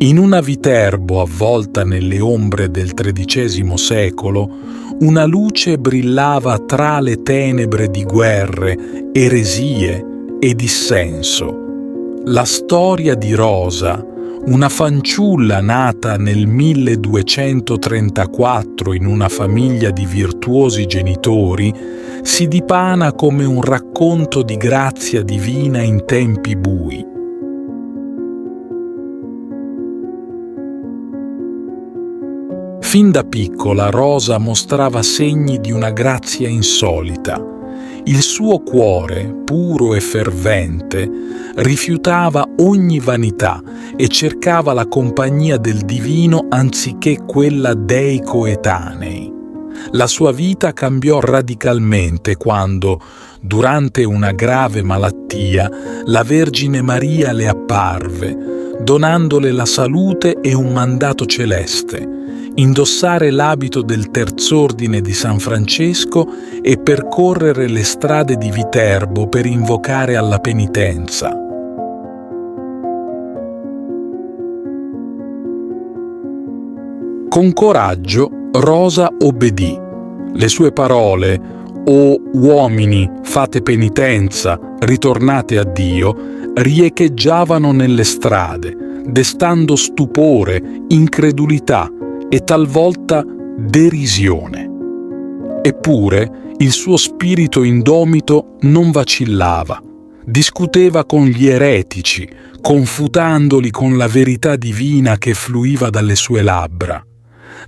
In una Viterbo avvolta nelle ombre del XIII secolo, una luce brillava tra le tenebre di guerre, eresie e dissenso. La storia di Rosa, una fanciulla nata nel 1234 in una famiglia di virtuosi genitori, si dipana come un racconto di grazia divina in tempi bui. Fin da piccola Rosa mostrava segni di una grazia insolita. Il suo cuore, puro e fervente, rifiutava ogni vanità e cercava la compagnia del divino anziché quella dei coetanei. La sua vita cambiò radicalmente quando, durante una grave malattia, la Vergine Maria le apparve, donandole la salute e un mandato celeste: indossare l'abito del Terz'Ordine di San Francesco e percorrere le strade di Viterbo per invocare alla penitenza. Con coraggio Rosa obbedì. Le sue parole «O uomini, fate penitenza, ritornate a Dio», riecheggiavano nelle strade, destando stupore, incredulità e talvolta derisione. Eppure il suo spirito indomito non vacillava. Discuteva con gli eretici, confutandoli con la verità divina che fluiva dalle sue labbra.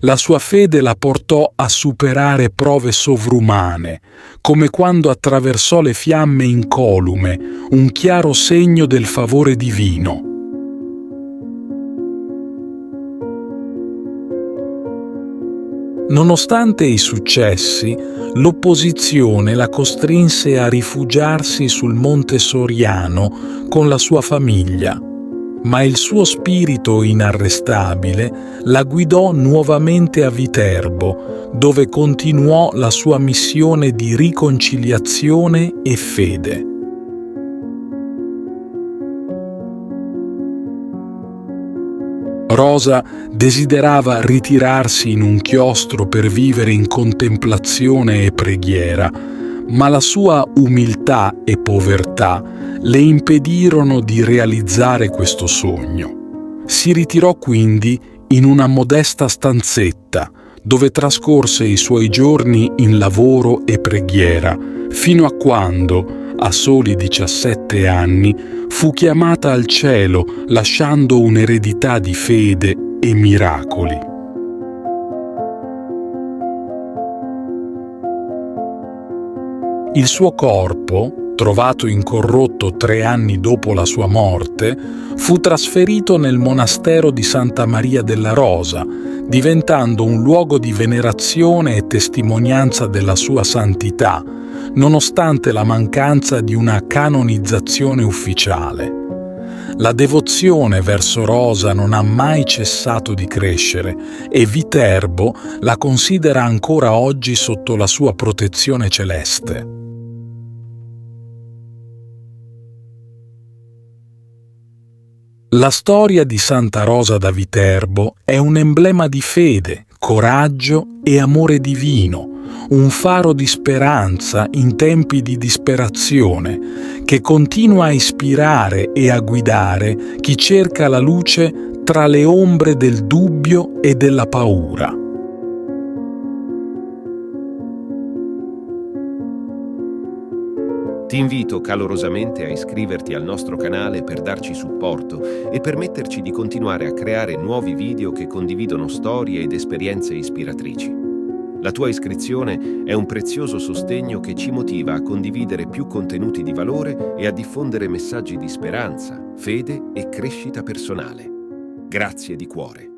La sua fede la portò a superare prove sovrumane, come quando attraversò le fiamme incolume, un chiaro segno del favore divino. Nonostante i successi, l'opposizione la costrinse a rifugiarsi sul Monte Soriano con la sua famiglia, ma il suo spirito inarrestabile la guidò nuovamente a Viterbo, dove continuò la sua missione di riconciliazione e fede. Rosa desiderava ritirarsi in un chiostro per vivere in contemplazione e preghiera, ma la sua umiltà e povertà le impedirono di realizzare questo sogno. Si ritirò quindi in una modesta stanzetta, dove trascorse i suoi giorni in lavoro e preghiera, fino a quando, a soli 17 anni, fu chiamata al cielo, lasciando un'eredità di fede e miracoli. Il suo corpo, trovato incorrotto 3 anni dopo la sua morte, fu trasferito nel monastero di Santa Maria della Rosa, diventando un luogo di venerazione e testimonianza della sua santità, nonostante la mancanza di una canonizzazione ufficiale. La devozione verso Rosa non ha mai cessato di crescere e Viterbo la considera ancora oggi sotto la sua protezione celeste. La storia di Santa Rosa da Viterbo è un emblema di fede, coraggio e amore divino, un faro di speranza in tempi di disperazione, che continua a ispirare e a guidare chi cerca la luce tra le ombre del dubbio e della paura. Ti invito calorosamente a iscriverti al nostro canale per darci supporto e permetterci di continuare a creare nuovi video che condividono storie ed esperienze ispiratrici. La tua iscrizione è un prezioso sostegno che ci motiva a condividere più contenuti di valore e a diffondere messaggi di speranza, fede e crescita personale. Grazie di cuore.